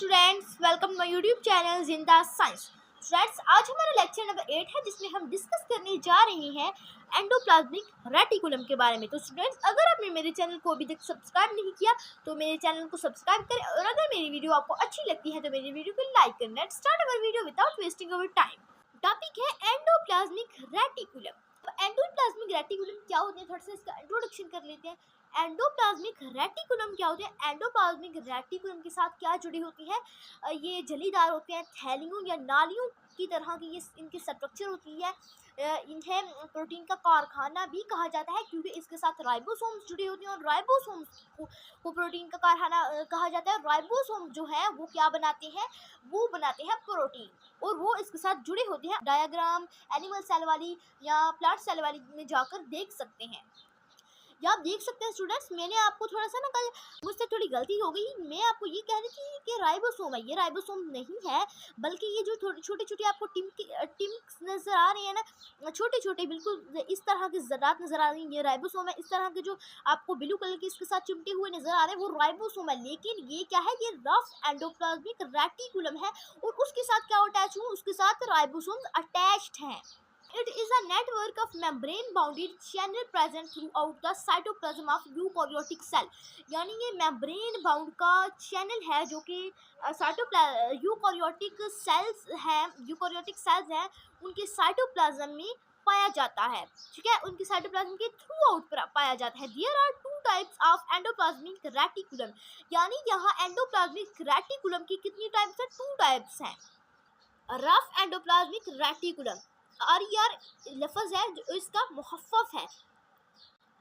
Students, welcome my YouTube channel जिंदा science. Students, आज हमारा लेक्चर नंबर 8 है जिसमें हम डिस्कस करने जा रहे हैं एंडोप्लाज्मिक रेटिकुलम के बारे में। तो स्टूडेंट्स, अगर आपने मेरे चैनल को अभी तक सब्सक्राइब नहीं किया तो मेरे चैनल को सब्सक्राइब करें, और अगर मेरी वीडियो आपको अच्छी लगती है तो मेरी वीडियो को लाइक करें। Let's start our video without wasting our time. Topic है एंडोप्लाज्मिक रेटिकुलम। तो एंडोप्लाज्मिक रेटिकुलम क्या होते हैं, थोड़ा सा इसका इंट्रोडक्शन कर लेते हैं। एंडोप्लाज्मिक रेटिकुलम क्या होते हैं, एंडोप्लाज्मिक रेटिकुलम के साथ क्या जुड़ी होती है, ये जलीदार होते हैं, थैलियों या नालियों की तरह की ये इनकी स्ट्रक्चर होती है। इन्हें प्रोटीन का कारखाना भी कहा जाता है क्योंकि इसके साथ राइबोसोम्स जुड़े होते हैं, और राइबोसोम्स को प्रोटीन का कारखाना कहा जाता है। राइबोसोम जो है वो क्या बनाते हैं, वो बनाते हैं प्रोटीन, और वो इसके साथ जुड़े होते हैं। डायग्राम एनिमल सेल वाली या प्लांट सेल वाली में जाकर देख सकते हैं। या आप देख सकते हैं स्टूडेंट्स, मैंने आपको थोड़ा सा ना कल मुझसे थोड़ी गलती हो गई। मैं आपको ये कह रही थी कि राइबोसोम है, ये राइबोसोम नहीं है, बल्कि ये जो छोटे छोटे आपको टिम्स नज़र आ रहे हैं ना, छोटे छोटे बिल्कुल इस तरह के ज़रात नज़र आ रही हैं, ये राइबोसोम है। इस तरह के जो आपको ब्लू कलर के इसके साथ चिमटे हुए नज़र आ रहे हैं वो राइबोसोम है। लेकिन ये क्या है, ये रफ एंडोप्लाज्मिक रेटिकुलम है, और उसके साथ क्या अटैच हुआ, उसके साथ राइबोसोम्स अटैच्ड हैं। It is a network of membrane-bounded channel present throughout the cytoplasm of eukaryotic cell। यानी ये membrane bound का चैनल है जो कि यूकारियोटिक सेल्स हैं, यूकारियोटिक सेल्स हैं, उनके साइटोप्लाज्म में पाया जाता है। ठीक है, उनके साइटोप्लाज्म के थ्रू आउट पाया जाता है। There are two types of endoplasmic reticulum। यानी यहाँ एंडोप्लाज्मिक रेटिकुलम की कितनी टाइप्स है, 2 टाइप्स हैं। रफ एंडोप्लाज्मिक रेटिकुलम, और यार लफ्ज़ है जो इसका मुखफ़्फ़फ़ है।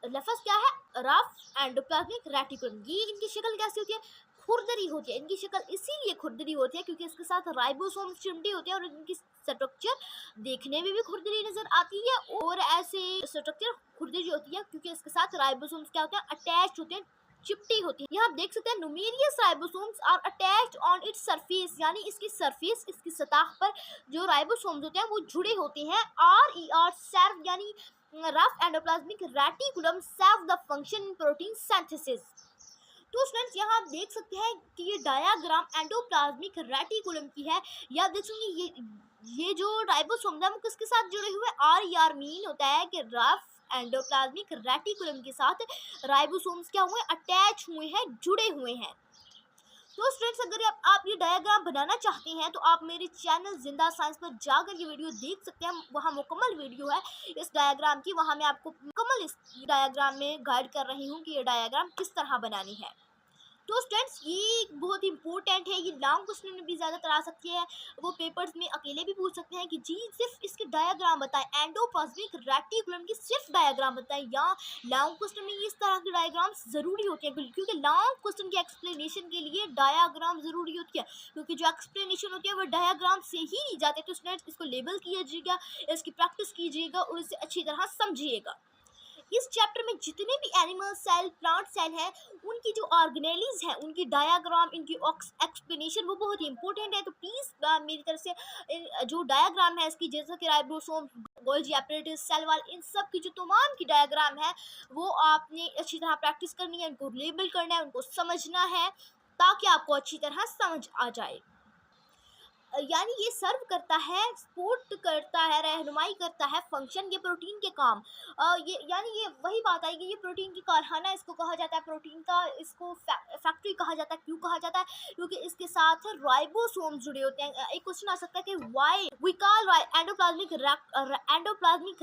लफ्ज़ क्या है, रफ एंडोप्लाज्मिक रेटिकुलम। ये इनकी शक्ल कैसी होती है, खुरदरी होती है। इनकी शक्ल इसीलिए खुरदरी होती है क्योंकि इसके साथ राइबोसोम चिमटे होते हैं, और इनकी स्ट्रक्चर देखने में भी खुरदरी नज़र आती है, और ऐसे स्ट्रक्चर खुरदरी होती है क्योंकि इसके साथ राइबोसोम्स क्या होते हैं, अटैच होते हैं, चिपटी होती है। यहाँ आप देख सकते हैं numerous ribosomes are attached on its surface, यानी इसकी सरफेस, इसकी सतह पर जो राइबोसोम्स होते हैं वो जुड़े होते हैं। आर सर्व यानी rough endoplasmic reticulum serve the function in protein synthesis. तो स्टूडेंट्स, यहाँ आप देख सकते हैं कि ये डायग्राम एंडोप्लाज्मिक रेटिकुलम की है। या आप देख सकते हैं ये जो राइबोसोम है वो किसके साथ जुड़े हुए, आर मीन होता है कि रफ एंडोप्लाज्मिक रेटिकुलम के साथ राइबोसोम्स क्या हुए, अटैच हुए हैं, जुड़े हुए हैं। तो स्टूडेंट्स, अगर आप ये डायग्राम बनाना चाहते हैं तो आप मेरे चैनल जिंदा साइंस पर जाकर ये वीडियो देख सकते हैं। वहाँ मुकम्मल वीडियो है इस डायग्राम की, वहाँ मैं आपको मुकम्मल इस डायग्राम में गाइड कर रही हूँ कि ये डायग्राम किस तरह बनानी है। तो स्टूडेंट्स, ये बहुत इंपॉर्टेंट है, ये लॉन्ग क्वेश्चन में भी ज़्यादातर आ सकती है, वो पेपर्स में अकेले भी पूछ सकते हैं कि जी सिर्फ इसके डायग्राम बताएं, एंडोप्लाज्मिक रेटिकुलम की सिर्फ डायग्राम बताएं। या लॉन्ग क्वेश्चन में इस तरह के डायग्राम्स ज़रूरी होते हैं क्योंकि लॉन्ग क्वेश्चन के एक्सप्लेनेशन के लिए डायग्राम ज़रूरी होती है, क्योंकि जो एक्सप्लेनेशन होती है वो डायग्राम से ही नहीं जाते। तो स्टूडेंट्स, इसको लेबल कीजिएगा, इसकी प्रैक्टिस कीजिएगा और इसे अच्छी तरह समझिएगा। इस चैप्टर में जितने भी एनिमल सेल, प्लांट सेल हैं, उनकी जो ऑर्गेनेलीज हैं, उनकी डायग्राम, इनकी एक्सप्लेनेशन वो बहुत ही इंपॉर्टेंट है। तो प्लीज़ मेरी तरफ से जो डायग्राम है इसकी, जैसे कि ribosome, Golgi apparatus, cell wall, इन सब की जो तमाम की डायग्राम है वो आपने अच्छी तरह प्रैक्टिस करनी है, उनको लेबल करना है, उनको समझना है, ताकि आपको अच्छी तरह समझ आ जाए। यानी ये सर्व करता है, सपोर्ट करता है, रहनुमाई करता है फंक्शन, ये प्रोटीन के काम। ये यानी ये वही बात आएगी, ये प्रोटीन की कारखाना इसको कहा जाता है, प्रोटीन का इसको फैक्ट्री कहा जाता है। क्यों कहा जाता है, क्योंकि इसके साथ राइबोसोम जुड़े होते हैं। एक क्वेश्चन आ सकता है कि why we call endoplasmic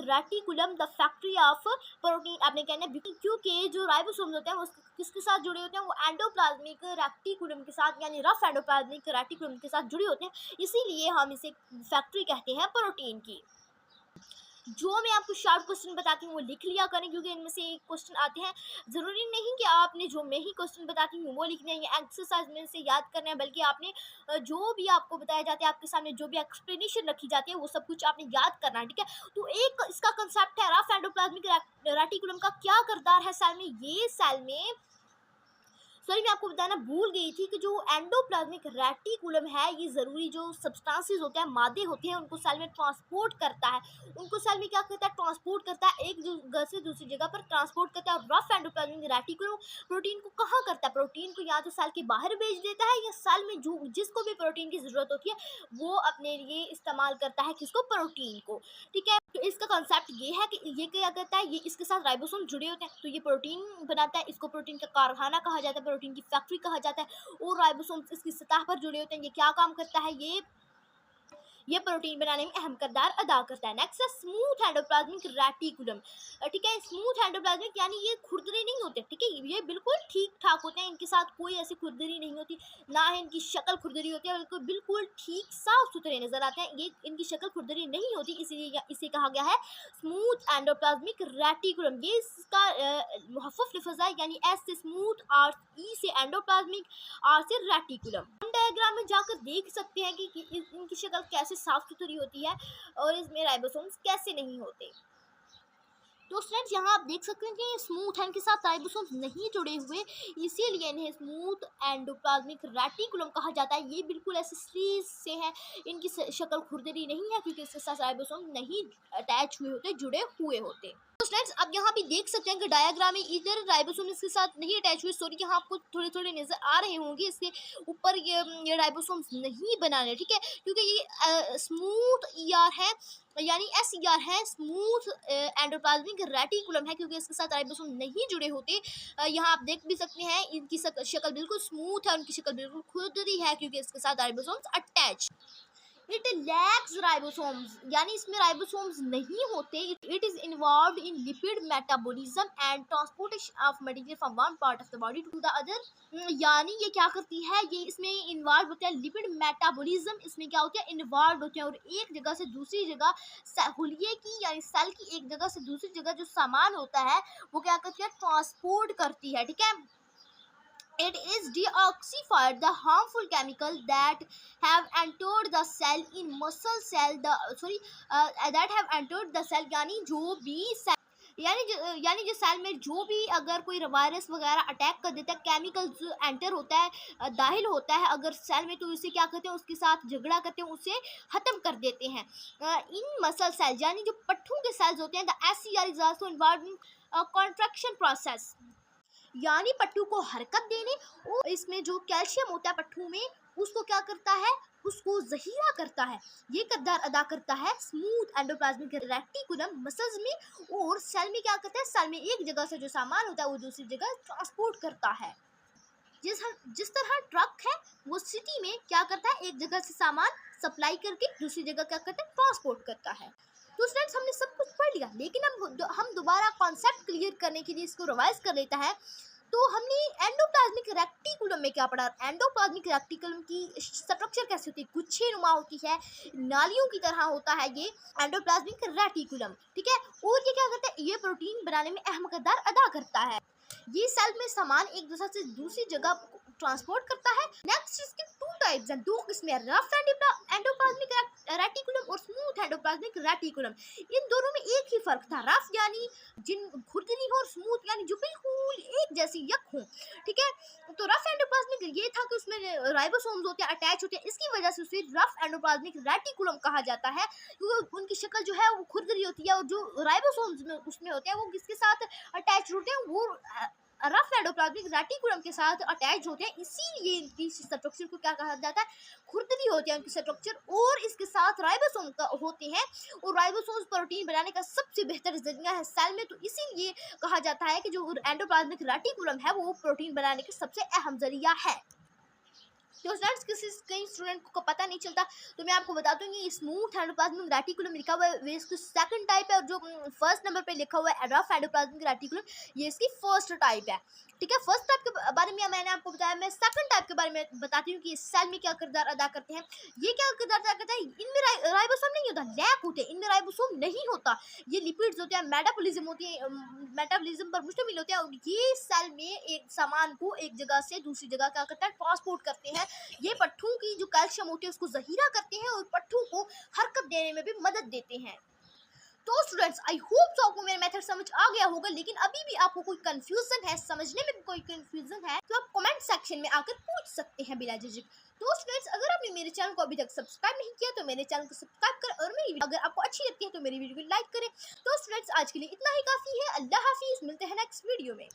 reticulum the factory of protein. आपने कहना है क्योंकि जो राइबोसोम होते हैं वो किसके साथ जुड़े होते हैं, वो एंडोप्लाज्मिक रेटिकुलम के साथ, यानी रफ एंडोप्लाज्मिक रेटिकुलम के साथ जुड़े होते हैं, इसीलिए हम इसे फैक्ट्री कहते हैं प्रोटीन की। जो मैं आपको शॉर्ट क्वेश्चन बताती हूँ वो लिख लिया करें, क्योंकि इनमें से क्वेश्चन आते हैं। ज़रूरी नहीं कि आपने जो मैं ही क्वेश्चन बताती हूँ वो लिखने हैं या एक्सरसाइज में से याद करना है, बल्कि आपने जो भी आपको बताया जाता है, आपके सामने जो भी एक्सप्लेनेशन रखी जाती है वो सब कुछ आपने याद करना है। ठीक है, तो एक इसका कंसेप्ट है रफ एंडोप्लाज्मिक रेटिकुलम का क्या किरदार है सेल में। ये सेल में सॉरी मैं आपको बताना भूल गई थी कि जो एंडोप्लाज्मिक रेटिकुलम है ये ज़रूरी जो सब्सटेंसेस होते हैं, मादे होते हैं, उनको सेल में ट्रांसपोर्ट करता है। उनको सेल में क्या करता है, ट्रांसपोर्ट करता है, एक जगह से दूसरी जगह पर ट्रांसपोर्ट करता है। रफ एंडोप्लाज्मिक रेटिकुलम प्रोटीन को कहाँ करता है, प्रोटीन को या तो सेल के बाहर भेज देता है या सेल में जो जिसको भी प्रोटीन की ज़रूरत होती है वो अपने लिए इस्तेमाल करता है, किसको, प्रोटीन को। ठीक है, तो इसका कॉन्सेप्ट ये है कि ये क्या करता है, ये इसके साथ राइबोसोम जुड़े होते हैं तो ये प्रोटीन बनाता है, इसको प्रोटीन का कारखाना कहा जाता है, प्रोटीन की फैक्ट्री कहा जाता है। और राइबोसोम इसकी सतह पर जुड़े होते हैं। ये क्या काम करता है, ये प्रोटीन बनाने में अहम किरदार अदा करता है। नेक्स्ट है स्मूथ एंडोप्लाज्मिक रेटिकुलम। ठीक है, स्मूथ एंडोप्लाज्मिक यानी ये खुरदरे नहीं होते। ठीक है, ये बिल्कुल ठीक ठाक होते हैं, इनके साथ कोई ऐसी खुरदरी नहीं होती, ना ही इनकी शक्ल खुरदरी होती है, बिल्कुल बिल्कुल ठीक साफ सुथरे नजर आते हैं। ये इनकी शक्ल खुरदरी नहीं होती, इसीलिए इसे कहा गया है स्मूथ एंडोप्लाज्मिक रेटिकुलम। ये इसका मुहफ़्फ़फ़ लफ्ज़ है, यानी एस से स्मूथ, आर ई से एंडोप्लाज्मिक, आर से रेटिकुलम। डायग्राम में जाकर देख सकते हैं कि इनकी शक्ल कैसे साफ सुथरी होती है और इसमें राइबोसोम्स कैसे नहीं होते। तो स्टूडेंट्स यहाँ आप देख सकते हैं कि स्मूथ है, इनके साथ राइबोसोम्स नहीं जुड़े हुए, इसीलिए इन्हें स्मूथ एंडोप्लाज्मिक रेटिकुलम कहा जाता है। ये बिल्कुल ऐसे सीरीज से हैं, इनकी शक्ल खुरदरी नहीं है क्योंकि इसके साथ राइबोसोम नहीं अटैच हुए होते, जुड़े हुए होते। तो स्टूडेंट्स अब यहाँ भी देख सकते हैं कि डायग्राम में इधर राइबोसोम इसके साथ नहीं अटैच हुए, सॉरी यहाँ आपको थोड़े थोड़े नजर आ रहे होंगे, इसके ऊपर ये राइबोसोम्स नहीं बना रहे। ठीक है, क्योंकि ये स्मूथ ईआर है, यानी एस ईआर है, स्मूथ एंडोप्लाज्मिक रेटिकुलम है, क्योंकि इसके साथ राइबोसोम नहीं जुड़े होते। यहाँ आप देख भी सकते हैं इनकी शक्ल बिल्कुल स्मूथ है, उनकी शक्ल बिल्कुल खुरदरी है क्योंकि इसके साथ ribosomes attach. It lacks ribosomes, यानी इसमें राइबोसोम्स नहीं होते। It is involve in lipid metabolism and transportation of material from one part of the body to the other. यानी ये क्या करती है, ये इसमें इन्वॉल्व होता है लिपिड मेटाबॉलिज्म, इसमें क्या होता है, इन्वॉल्व होते हैं और एक जगह से दूसरी जगह हुलिये की यानी सेल की एक जगह से दूसरी जगह जो सामान होता है वो क्या करती है, ट्रांसपोर्ट करती है। ठीक है, it is deoxified the harmful chemical that have entered the cell in muscle cell that have entered the cell, यानी जो भी यानी जो सेल में जो भी अगर कोई वायरस वगैरह अटैक कर देता है, केमिकल्स एंटर होता है, दाखिल होता है अगर सेल में, तो उसे क्या करते हैं, उसके साथ झगड़ा करते हैं, उसे ख़त्म कर देते हैं। इन मसल सेल यानी जो पट्ठों के सेल्स होते हैं, the SCR is also involve in contraction process, यानी पट्टू को हरकत देने, और इसमें जो कैल्शियम होता है पट्टू में उसको क्या करता है, उसको जहीरा करता है। ये किरदार अदा करता है स्मूथ एंडोप्लाज्मिक रेटिकुलम मसल्स में। और सेल में क्या करता है, सेल में एक जगह से जो सामान होता है वो दूसरी जगह ट्रांसपोर्ट करता है। जिस तरह ट्रक है वो सिटी में क्या करता है, एक जगह से सामान सप्लाई करके दूसरी जगह क्या करता है, ट्रांसपोर्ट करता है। तो स्टूडेंट्स हमने सब कुछ पढ़ लिया, लेकिन हम दोबारा कॉन्सेप्ट क्लियर करने के लिए इसको रिवाइज कर लेता है। तो हमने एंडोप्लाज्मिक रेटिकुलम में क्या पढ़ा, एंडोप्लाज्मिक रेटिकुलम की स्ट्रक्चर कैसे होती है, गुच्छे नुमा होती है, नालियों की तरह होता है ये एंडोप्लाज्मिक रेटिकुलम। ठीक है, और ये क्या करता है, ये प्रोटीन बनाने में अहम किरदार अदा करता है। ये सेल में सामान एक दूसरे से दूसरी जगह ट्रांसपोर्ट करता है। नेक्स्ट इसके टू टाइप्स हैं, दो किस्में, रफ एंडोप्लाज्मिक रेटिकुलम और स्मूथ एंडोप्लाज्मिक रेटिकुलम। इन दोनों में एक ही फर्क था, रफ यानी जिन खुरदरी हो और स्मूथ यानी जो बिल्कुल एक जैसी यक हो। ठीक है, तो रफ एंडोप्लाज्मिक ये था कि उसमें राइबोसोम्स होते हैं, अटैच होते हैं, इसकी वजह से उसे रफ एंडोप्लाज्मिक रेटिकुलम कहा जाता है, क्योंकि उनकी शक्ल जो है वो खुरदरी होती है, और जो राइबोसोम्स में उसमें होते हैं वो किसके साथ अटैच होते हैं, वो रफ एंडोप्लाज्मिक रेटिकुलम के साथ अटैच होते हैं। इसीलिए इनकी स्ट्रक्चर को क्या कहा जाता है, खुरदरी होती है उनकी स्ट्रक्चर, और इसके साथ राइबोसोम होते हैं, और राइबोसोम्स प्रोटीन बनाने का सबसे बेहतर जरिया है सेल में। तो इसीलिए कहा जाता है कि जो एंडोप्लाज्मिक रेटिकुलम है वो प्रोटीन बनाने का सबसे अहम जरिया है। तो स्टूडेंट्स कई स्टूडेंट को पता नहीं चलता, तो मैं आपको बता दूंगी स्मूथ एंडोप्लाज्मिक रेटिकुलम लिखा हुआ है, इसकी सेकंड टाइप है, और जो फर्स्ट नंबर पे लिखा हुआ है रफ एंडोप्लाज्मिक रेटिकुलम, ये इसकी फर्स्ट टाइप है। ठीक है, फर्स्ट टाइप के बारे में मैंने आपको बताया, मैं सेकंड टाइप के बारे में बताती हूँ कि सेल में क्या किरदार अदा करते हैं। ये क्या किरदार अदा करता है, इनमें राइबोसोम नहीं होता, लैक होते हैं, इनमें राइबोसोम नहीं होता, ये लिपिड्स होते हैं, मेटाबॉलिज्म होती है, मेटाबॉलिज्म पर मुश्तमिल होते हैं, और ये सेल में एक सामान को एक जगह से दूसरी जगह क्या करता है, ट्रांसपोर्ट करते हैं। ये पट्ठों की जो कैल्शियम होती है उसको जहीरा करते हैं और पट्ठों को हरकत देने में भी मदद देते हैं। तो स्टूडेंट्स आई होप तो आपको मेरा मेथड समझ आ गया होगा, लेकिन अभी भी आपको कोई कंफ्यूजन है, समझने में कोई कंफ्यूजन है, तो आप कमेंट सेक्शन में आकर पूछ सकते हैं बिला झिझक। तो स्टूडेंट्स अगर आपने मेरे चैनल को अभी तक सब्सक्राइब नहीं किया तो मेरे चैनल को सब्सक्राइब करें, और मेरी अगर आपको अच्छी लगती है तो मेरी वीडियो को लाइक करें। तो स्टूडेंट्स आज के लिए इतना ही काफ़ी है। अल्लाह हाफिज़, मिलते हैं नेक्स्ट वीडियो में।